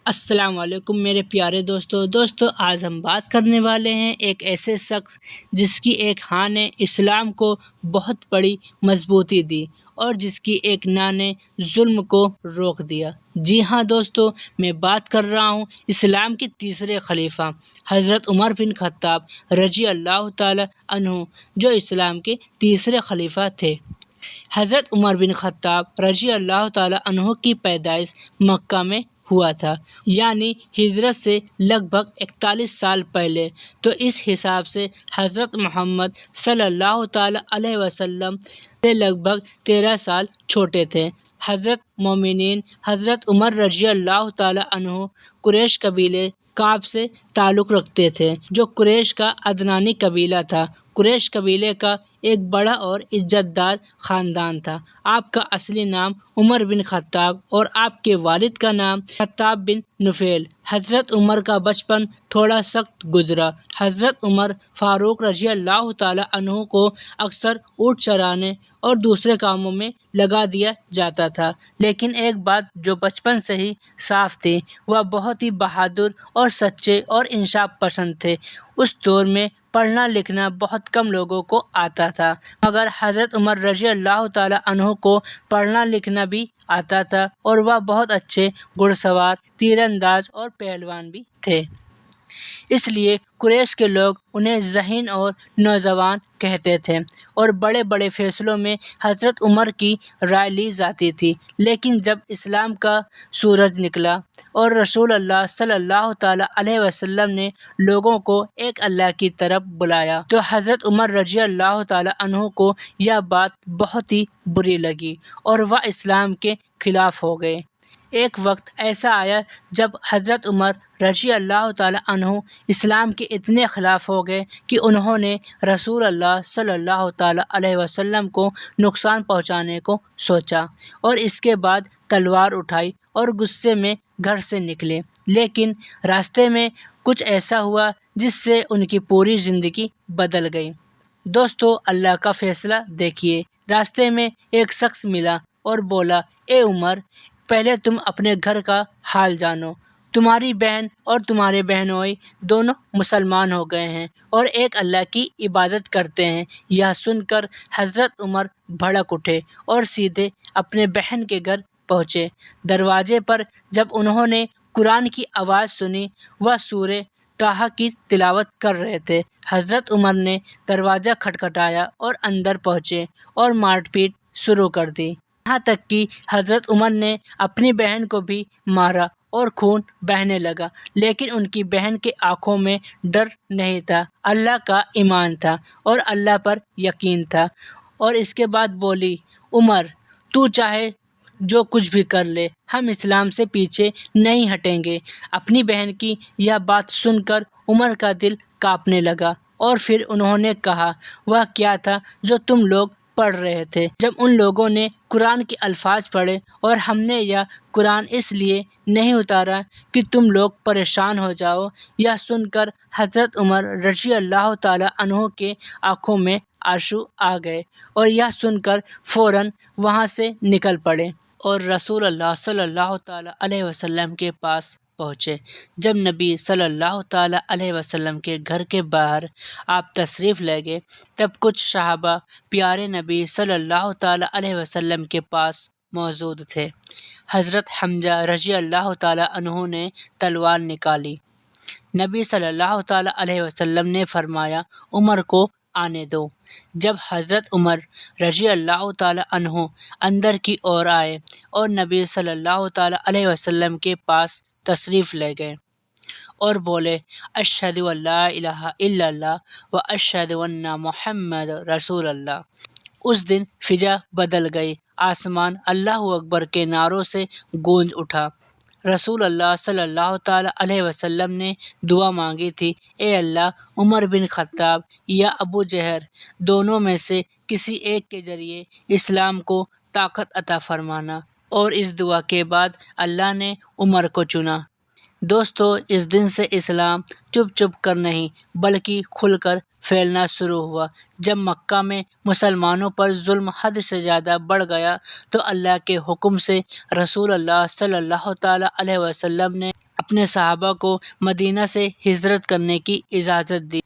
السلام علیکم میرے پیارے دوستو آج ہم بات کرنے والے ہیں ایک ایسے شخص جس کی ایک ہاں نے اسلام کو بہت بڑی مضبوطی دی اور جس کی ایک نا نے ظلم کو روک دیا۔ جی ہاں دوستو، میں بات کر رہا ہوں اسلام کے تیسرے خلیفہ حضرت عمر بن خطاب رضی اللہ تعالی عنہ، جو اسلام کے تیسرے خلیفہ تھے۔ حضرت عمر بن خطاب رضی اللہ تعالی عنہ کی پیدائش مکہ میں ہوا تھا، یعنی ہجرت سے لگ بھگ 41 سال پہلے۔ تو اس حساب سے حضرت محمد صلی اللہ تعالی علیہ وسلم سے لگ بھگ 13 سال چھوٹے تھے۔ حضرت مومنین حضرت عمر رضی اللہ تعالی عنہ قریش قبیلے کعب سے تعلق رکھتے تھے، جو قریش کا عدنانی قبیلہ تھا۔ قریش قبیلے کا ایک بڑا اور عزت دار خاندان تھا۔ آپ کا اصلی نام عمر بن خطاب اور آپ کے والد کا نام خطاب بن نفیل۔ حضرت عمر کا بچپن تھوڑا سخت گزرا۔ حضرت عمر فاروق رضی اللہ تعالی عنہ کو اکثر اونٹ چرانے اور دوسرے کاموں میں لگا دیا جاتا تھا، لیکن ایک بات جو بچپن سے ہی صاف تھی، وہ بہت ہی بہادر اور سچے اور انصاف پسند تھے۔ اس دور میں پڑھنا لکھنا بہت کم لوگوں کو آتا تھا، مگر حضرت عمر رضی اللہ تعالی عنہ کو پڑھنا لکھنا بھی آتا تھا اور وہ بہت اچھے گھڑ سوار، تیر انداز اور پہلوان بھی تھے۔ اس لیے قریش کے لوگ انہیں ذہین اور نوجوان کہتے تھے اور بڑے بڑے فیصلوں میں حضرت عمر کی رائے لی جاتی تھی۔ لیکن جب اسلام کا سورج نکلا اور رسول اللہ صلی اللہ تعالی علیہ وسلم نے لوگوں کو ایک اللہ کی طرف بلایا، تو حضرت عمر رضی اللہ تعالی عنہ کو یہ بات بہت ہی بری لگی اور وہ اسلام کے خلاف ہو گئے۔ ایک وقت ایسا آیا جب حضرت عمر رضی اللہ تعالی عنہ اسلام کے اتنے خلاف ہو گئے کہ انہوں نے رسول اللہ صلی اللہ تعالی علیہ وسلم کو نقصان پہنچانے کو سوچا اور اس کے بعد تلوار اٹھائی اور غصے میں گھر سے نکلے۔ لیکن راستے میں کچھ ایسا ہوا جس سے ان کی پوری زندگی بدل گئی۔ دوستو، اللہ کا فیصلہ دیکھیے۔ راستے میں ایک شخص ملا اور بولا، اے عمر، پہلے تم اپنے گھر کا حال جانو۔ تمہاری بہن اور تمہارے بہنوئی دونوں مسلمان ہو گئے ہیں اور ایک اللہ کی عبادت کرتے ہیں۔ یہ سن کر حضرت عمر بھڑک اٹھے اور سیدھے اپنے بہن کے گھر پہنچے۔ دروازے پر جب انہوں نے قرآن کی آواز سنی، وہ سورہ طٰہٰ کی تلاوت کر رہے تھے۔ حضرت عمر نے دروازہ کھٹکھٹایا اور اندر پہنچے اور مار پیٹ شروع کر دی، یہاں تک کہ حضرت عمر نے اپنی بہن کو بھی مارا اور خون بہنے لگا۔ لیکن ان کی بہن کے آنکھوں میں ڈر نہیں تھا، اللہ کا ایمان تھا اور اللہ پر یقین تھا، اور اس کے بعد بولی، عمر، تو چاہے جو کچھ بھی کر لے، ہم اسلام سے پیچھے نہیں ہٹیں گے۔ اپنی بہن کی یہ بات سن کر عمر کا دل کانپنے لگا، اور پھر انہوں نے کہا، وہ کیا تھا جو تم لوگ پڑھ رہے تھے؟ جب ان لوگوں نے قرآن کے الفاظ پڑھے اور ہم نے یہ قرآن اس لیے نہیں اتارا کہ تم لوگ پریشان ہو جاؤ، یہ سن کر حضرت عمر رضی اللہ تعالی عنہ کے آنکھوں میں آنسو آ گئے اور یہ سن کر فوراً وہاں سے نکل پڑے اور رسول اللہ صلی اللہ تعالی علیہ وسلم کے پاس پہنچے۔ جب نبی صلی اللہ تعالی علیہ وسلم کے گھر کے باہر آپ تشریف لے گئے، تب کچھ صحابہ پیارے نبی صلی اللہ تعالی علیہ وسلم کے پاس موجود تھے۔ حضرت حمزہ رضی اللہ تعالی عنہ نے تلوار نکالی۔ نبی صلی اللہ تعالی علیہ وسلم نے فرمایا، عمر کو آنے دو۔ جب حضرت عمر رضی اللہ تعالی عنہ اندر کی اور آئے اور نبی صلی اللہ تعالی علیہ وسلم کے پاس تشریف لے گئے اور بولے، اشہد ان لا الہ الا اللہ و اشہد ان محمد رسول اللہ، اس دن فضا بدل گئی، آسمان اللہ اکبر کے نعروں سے گونج اٹھا۔ رسول اللہ صلی اللہ تعالی علیہ وسلم نے دعا مانگی تھی، اے اللہ، عمر بن خطاب یا ابو جہل دونوں میں سے کسی ایک کے ذریعے اسلام کو طاقت عطا فرمانا، اور اس دعا کے بعد اللہ نے عمر کو چنا۔ دوستو، اس دن سے اسلام چپ چپ کر نہیں بلکہ کھل کر پھیلنا شروع ہوا۔ جب مکہ میں مسلمانوں پر ظلم حد سے زیادہ بڑھ گیا تو اللہ کے حکم سے رسول اللہ صلی اللہ تعالی علیہ وسلم نے اپنے صحابہ کو مدینہ سے ہجرت کرنے کی اجازت دی۔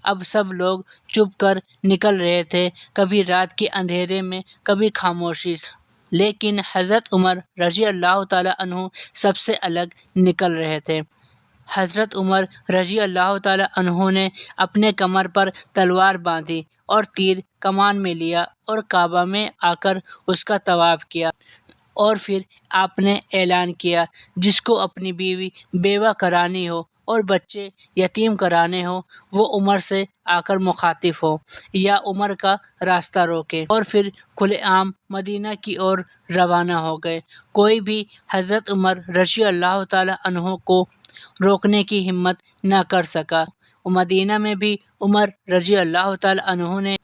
اب سب لوگ چپ کر نکل رہے تھے، کبھی رات کے اندھیرے میں، کبھی خاموشی سے، لیکن حضرت عمر رضی اللہ تعالیٰ عنہ سب سے الگ نکل رہے تھے۔ حضرت عمر رضی اللہ تعالیٰ عنہ نے اپنے کمر پر تلوار باندھی اور تیر کمان میں لیا اور کعبہ میں آ کر اس کا طواف کیا، اور پھر آپ نے اعلان کیا، جس کو اپنی بیوی بیوہ کرانی ہو اور بچے یتیم کرانے ہوں وہ عمر سے آ کر مخاطب ہو یا عمر کا راستہ روکے، اور پھر کھلے عام مدینہ کی اور روانہ ہو گئے۔ کوئی بھی حضرت عمر رضی اللہ تعالیٰ عنہ کو روکنے کی ہمت نہ کر سکا۔ مدینہ میں بھی عمر رضی اللہ تعالیٰ عنہ نے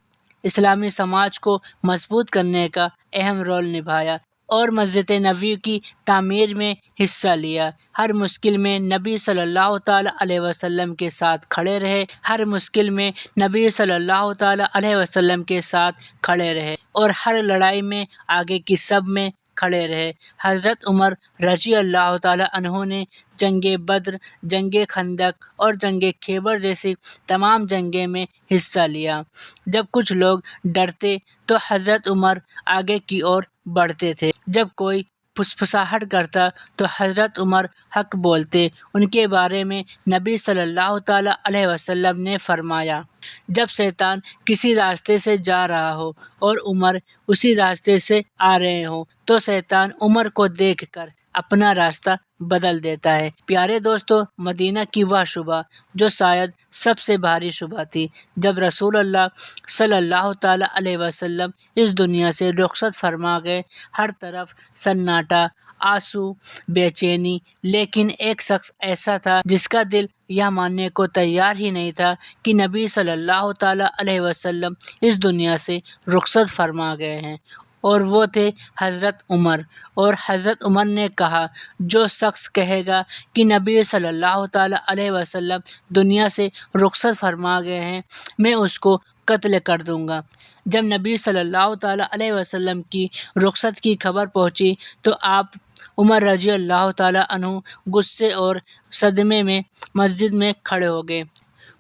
اسلامی سماج کو مضبوط کرنے کا اہم رول نبھایا اور مسجد نبوی کی تعمیر میں حصہ لیا۔ ہر مشکل میں نبی صلی اللہ تعالیٰ علیہ وسلم کے ساتھ کھڑے رہے، ہر مشکل میں نبی صلی اللہ تعالیٰ علیہ وسلم کے ساتھ کھڑے رہے اور ہر لڑائی میں آگے کی صف میں کھڑے رہے۔ حضرت عمر رضی اللہ تعالیٰ عنہ نے جنگ بدر، جنگ خندق اور جنگ خیبر جیسی تمام جنگیں میں حصہ لیا۔ جب کچھ لوگ ڈرتے تو حضرت عمر آگے کی اور بڑھتے تھے، جب کوئی پھسپھساہٹ کرتا تو حضرت عمر حق بولتے۔ ان کے بارے میں نبی صلی اللہ تعالیٰ علیہ وسلم نے فرمایا، جب شیطان کسی راستے سے جا رہا ہو اور عمر اسی راستے سے آ رہے ہوں تو شیطان عمر کو دیکھ کر اپنا راستہ بدل دیتا ہے۔ پیارے دوستو، مدینہ کی وہ صبح جو شاید سب سے بھاری صبح تھی، جب رسول اللہ صلی اللہ تعالیٰ علیہ وسلم اس دنیا سے رخصت فرما گئے، ہر طرف سناٹا، آنسو، بے چینی، لیکن ایک شخص ایسا تھا جس کا دل یہ ماننے کو تیار ہی نہیں تھا کہ نبی صلی اللہ تعالیٰ علیہ وسلم اس دنیا سے رخصت فرما گئے ہیں، اور وہ تھے حضرت عمر۔ اور حضرت عمر نے کہا، جو شخص کہے گا کہ نبی صلی اللہ تعالیٰ علیہ وسلم دنیا سے رخصت فرما گئے ہیں، میں اس کو قتل کر دوں گا۔ جب نبی صلی اللہ تعالیٰ علیہ وسلم کی رخصت کی خبر پہنچی تو آپ عمر رضی اللہ تعالیٰ عنہ غصے اور صدمے میں مسجد میں کھڑے ہو گئے۔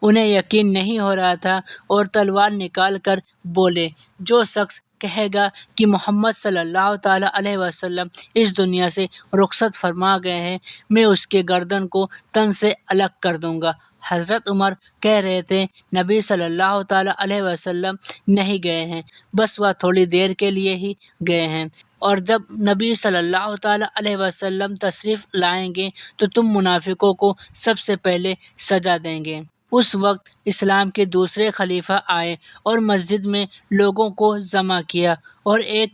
انہیں یقین نہیں ہو رہا تھا اور تلوار نکال کر بولے، جو شخص کہے گا کہ محمد صلی اللہ تعالیٰ علیہ وسلم اس دنیا سے رخصت فرما گئے ہیں، میں اس کے گردن کو تن سے الگ کر دوں گا۔ حضرت عمر کہہ رہے تھے، نبی صلی اللہ تعالیٰ علیہ وسلم نہیں گئے ہیں، بس وہ تھوڑی دیر کے لیے ہی گئے ہیں، اور جب نبی صلی اللہ تعالیٰ علیہ وسلم تشریف لائیں گے تو تم منافقوں کو سب سے پہلے سزا دیں گے۔ اس وقت اسلام کے دوسرے خلیفہ آئے اور مسجد میں لوگوں کو جمع کیا اور ایک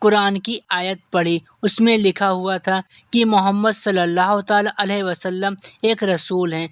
قرآن کی آیت پڑھی۔ اس میں لکھا ہوا تھا کہ محمد صلی اللہ تعالیٰ علیہ وسلم ایک رسول ہیں،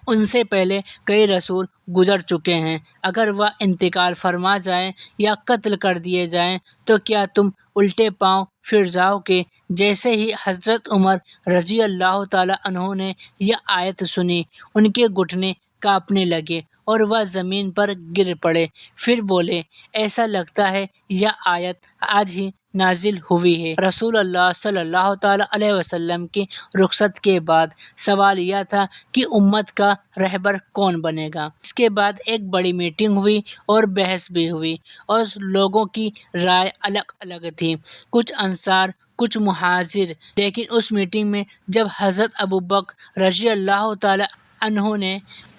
ان سے پہلے کئی رسول گزر چکے ہیں، اگر وہ انتقال فرما جائیں یا قتل کر دیے جائیں تو کیا تم الٹے پاؤں پھر جاؤ گے؟ جیسے ہی حضرت عمر رضی اللہ تعالیٰ عنہ نے یہ آیت سنی، ان کے گھٹنے کانپنے لگے اور وہ زمین پر گر پڑے، پھر بولے، ایسا لگتا ہے یہ آیت آج ہی نازل ہوئی ہے۔ رسول اللہ صلی اللہ تعالیٰ علیہ وسلم کی رخصت کے بعد سوال یہ تھا کہ امت کا رہبر کون بنے گا۔ اس کے بعد ایک بڑی میٹنگ ہوئی اور بحث بھی ہوئی، اور لوگوں کی رائے الگ الگ تھی، کچھ انصار، کچھ مہاجر۔ لیکن اس میٹنگ میں جب حضرت ابوبکر رضی اللہ تعالیٰ عنہ نے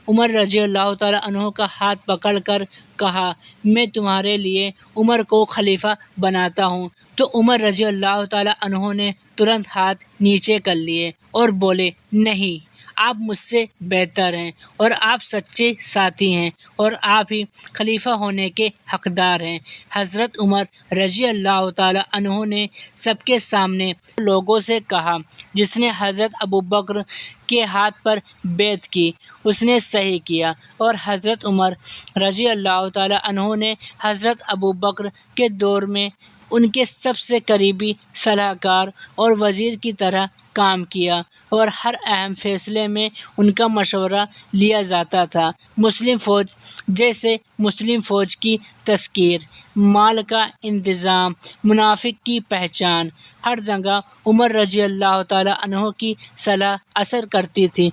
عمر رضی اللہ تعالیٰ عنہ کا ہاتھ پکڑ کر کہا، میں تمہارے لیے عمر کو خلیفہ بناتا ہوں، تو عمر رضی اللہ تعالیٰ عنہ نے ترنت ہاتھ نیچے کر لیے اور بولے، نہیں، آپ مجھ سے بہتر ہیں اور آپ سچے ساتھی ہیں اور آپ ہی خلیفہ ہونے کے حقدار ہیں۔ حضرت عمر رضی اللہ تعالیٰ عنہ نے سب کے سامنے لوگوں سے کہا، جس نے حضرت ابوبکر کے ہاتھ پر بیعت کی اس نے صحیح کیا، اور حضرت عمر رضی اللہ تعالیٰ عنہ نے حضرت ابوبکر کے دور میں ان کے سب سے قریبی صلاح کار اور وزیر کی طرح کام کیا اور ہر اہم فیصلے میں ان کا مشورہ لیا جاتا تھا۔ مسلم فوج جیسے مسلم فوج کی تشکیل، مال کا انتظام، منافق کی پہچان، ہر جگہ عمر رضی اللہ تعالیٰ عنہ کی صلاح اثر کرتی تھی۔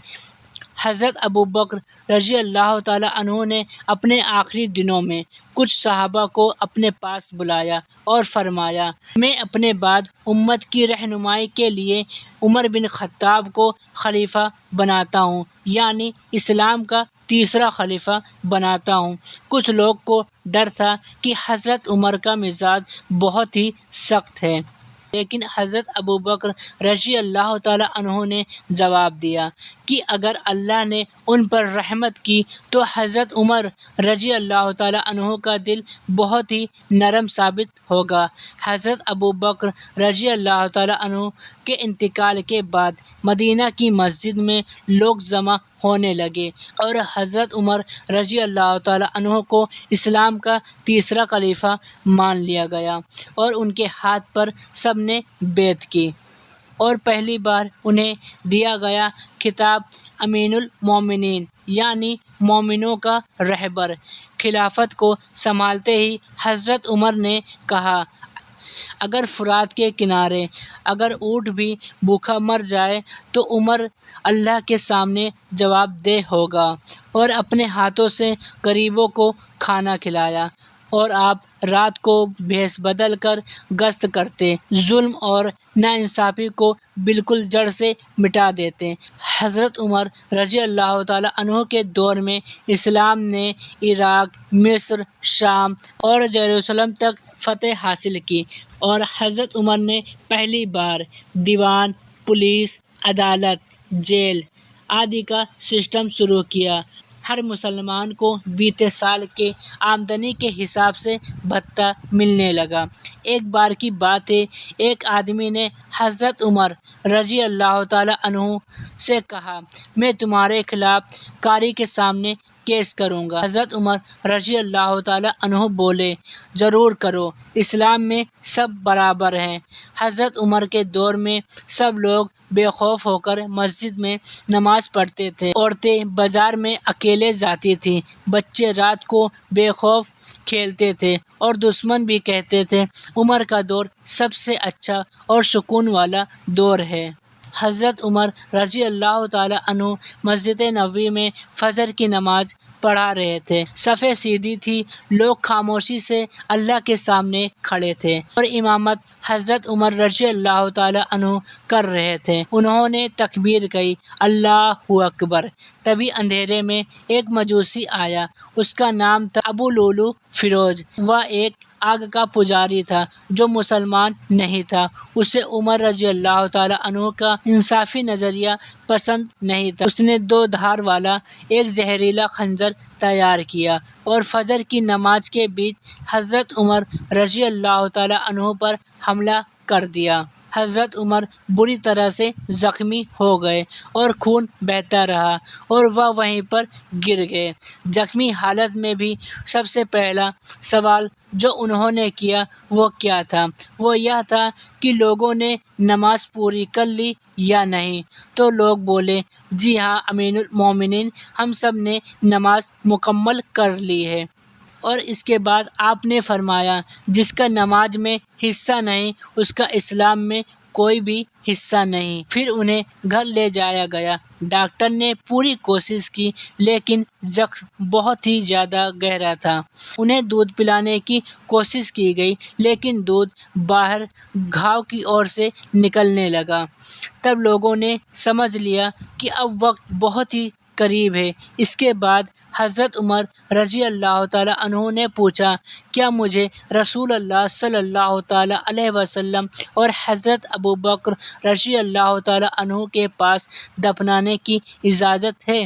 حضرت ابوبکر رضی اللہ تعالیٰ عنہ نے اپنے آخری دنوں میں کچھ صحابہ کو اپنے پاس بلایا اور فرمایا، میں اپنے بعد امت کی رہنمائی کے لیے عمر بن خطاب کو خلیفہ بناتا ہوں، یعنی اسلام کا تیسرا خلیفہ بناتا ہوں۔ کچھ لوگ کو ڈر تھا کہ حضرت عمر کا مزاج بہت ہی سخت ہے، لیکن حضرت ابوبکر رضی اللہ تعالیٰ عنہ نے جواب دیا کہ اگر اللہ نے ان پر رحمت کی تو حضرت عمر رضی اللہ تعالیٰ عنہ کا دل بہت ہی نرم ثابت ہوگا۔ حضرت ابوبکر رضی اللہ تعالیٰ عنہ کے انتقال کے بعد مدینہ کی مسجد میں لوگ جمع ہونے لگے اور حضرت عمر رضی اللہ تعالیٰ عنہ کو اسلام کا تیسرا خلیفہ مان لیا گیا اور ان کے ہاتھ پر سب نے بیعت کی، اور پہلی بار انہیں دیا گیا خطاب امین المومنین، یعنی مومنوں کا رہبر۔ خلافت کو سنبھالتے ہی حضرت عمر نے کہا، اگر فرات کے کنارے اگر اونٹ بھی بھوکا مر جائے تو عمر اللہ کے سامنے جواب دہ ہوگا، اور اپنے ہاتھوں سے غریبوں کو کھانا کھلایا، اور آپ رات کو بھیس بدل کر گشت کرتے، ظلم اور ناانصافی کو بالکل جڑ سے مٹا دیتے۔ حضرت عمر رضی اللہ تعالیٰ عنہ کے دور میں اسلام نے عراق، مصر، شام اور یروشلم تک فتح حاصل کی، اور حضرت عمر نے پہلی بار دیوان، پولیس، عدالت، جیل آدی کا سسٹم شروع کیا۔ ہر مسلمان کو بیتے سال کے آمدنی کے حساب سے بھتہ ملنے لگا۔ ایک بار کی بات ہے، ایک آدمی نے حضرت عمر رضی اللہ تعالیٰ عنہ سے کہا، میں تمہارے خلاف قاضی کے سامنے کیس کروں گا۔ حضرت عمر رضی اللہ تعالیٰ عنہ بولے، ضرور کرو، اسلام میں سب برابر ہیں۔ حضرت عمر کے دور میں سب لوگ بے خوف ہو کر مسجد میں نماز پڑھتے تھے، عورتیں بازار میں اکیلے جاتی تھیں، بچے رات کو بے خوف کھیلتے تھے، اور دشمن بھی کہتے تھے عمر کا دور سب سے اچھا اور سکون والا دور ہے۔ حضرت عمر رضی اللہ تعالیٰ عنہ مسجد نبوی میں فجر کی نماز پڑھا رہے تھے، صفیں سیدھی تھی، لوگ خاموشی سے اللہ کے سامنے کھڑے تھے اور امامت حضرت عمر رضی اللہ تعالیٰ عنہ کر رہے تھے۔ انہوں نے تکبیر کہی، اللہ اکبر۔ تبھی اندھیرے میں ایک مجوسی آیا، اس کا نام تھا ابو لولو فیروز۔ وہ ایک آگ کا پجاری تھا جو مسلمان نہیں تھا۔ اسے عمر رضی اللہ تعالیٰ عنہ کا انصافی نظریہ پسند نہیں تھا۔ اس نے 2 دھار والا ایک زہریلا خنجر تیار کیا اور فجر کی نماز کے بیچ حضرت عمر رضی اللہ تعالیٰ عنہ پر حملہ کر دیا۔ حضرت عمر بری طرح سے زخمی ہو گئے اور خون بہتا رہا اور وہ وہیں پر گر گئے۔ زخمی حالت میں بھی سب سے پہلا سوال جو انہوں نے کیا وہ کیا تھا؟ وہ یہ تھا کہ لوگوں نے نماز پوری کر لی یا نہیں؟ تو لوگ بولے، جی ہاں امین المومنین، ہم سب نے نماز مکمل کر لی ہے۔ اور اس کے بعد آپ نے فرمایا، جس کا نماز میں حصہ نہیں اس کا اسلام میں کوئی بھی حصہ نہیں۔ پھر انہیں گھر لے جایا گیا۔ ڈاکٹر نے پوری کوشش کی لیکن زخم بہت ہی زیادہ گہرا تھا۔ انہیں دودھ پلانے کی کوشش کی گئی لیکن دودھ باہر گھاؤ کی اور سے نکلنے لگا۔ تب لوگوں نے سمجھ لیا کہ اب وقت بہت ہی قریب ہے۔ اس کے بعد حضرت عمر رضی اللہ تعالیٰ عنہ نے پوچھا، کیا مجھے رسول اللہ صلی اللہ تعالیٰ علیہ وسلم اور حضرت ابوبکر رضی اللہ تعالیٰ عنہ کے پاس دفنانے کی اجازت ہے؟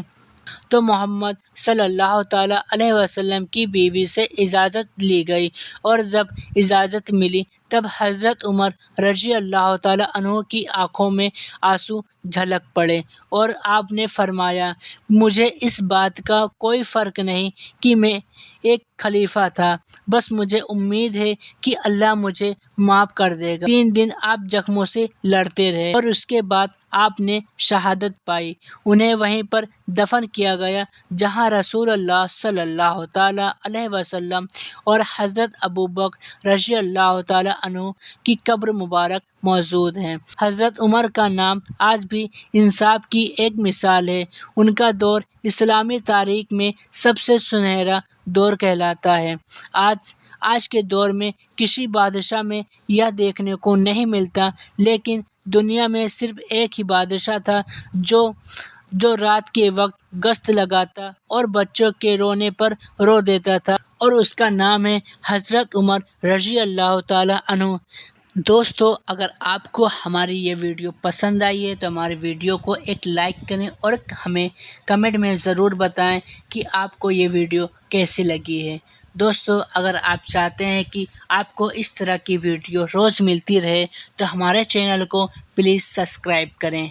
تو محمد صلی اللہ تعالیٰ علیہ وسلم کی بیوی سے اجازت لی گئی، اور جب اجازت ملی تب حضرت عمر رضی اللہ تعالیٰ عنہ کی آنکھوں میں آنسو جھلک پڑے، اور آپ نے فرمایا مجھے اس بات کا کوئی فرق نہیں کہ میں ایک خلیفہ تھا، بس مجھے امید ہے کہ اللہ مجھے معاف کر دے گا۔ 3 دن آپ زخموں سے لڑتے رہے اور اس کے بعد آپ نے شہادت پائی۔ انہیں وہیں پر دفن کیا گیا جہاں رسول اللہ صلی اللہ تعالیٰ علیہ وسلم اور حضرت ابوبکر رضی اللہ تعالیٰ عنہ کی قبر مبارک موجود ہیں۔ حضرت عمر کا نام آج بھی انصاف کی ایک مثال ہے۔ ان کا دور اسلامی تاریخ میں سب سے سنہرا دور کہلاتا ہے۔ آج کے دور میں کسی بادشاہ میں یہ دیکھنے کو نہیں ملتا، لیکن دنیا میں صرف ایک ہی بادشاہ تھا جو رات کے وقت گشت لگاتا اور بچوں کے رونے پر رو دیتا تھا، اور اس کا نام ہے حضرت عمر رضی اللہ تعالیٰ عنہ۔ دوستو، اگر آپ کو ہماری یہ ویڈیو پسند آئی ہے تو ہماری ویڈیو کو ایک لائک کریں اور ہمیں کمنٹ میں ضرور بتائیں کہ آپ کو یہ ویڈیو کیسی لگی ہے۔ دوستو، اگر آپ چاہتے ہیں کہ آپ کو اس طرح کی ویڈیو روز ملتی رہے تو ہمارے چینل کو پلیز سبسکرائب کریں۔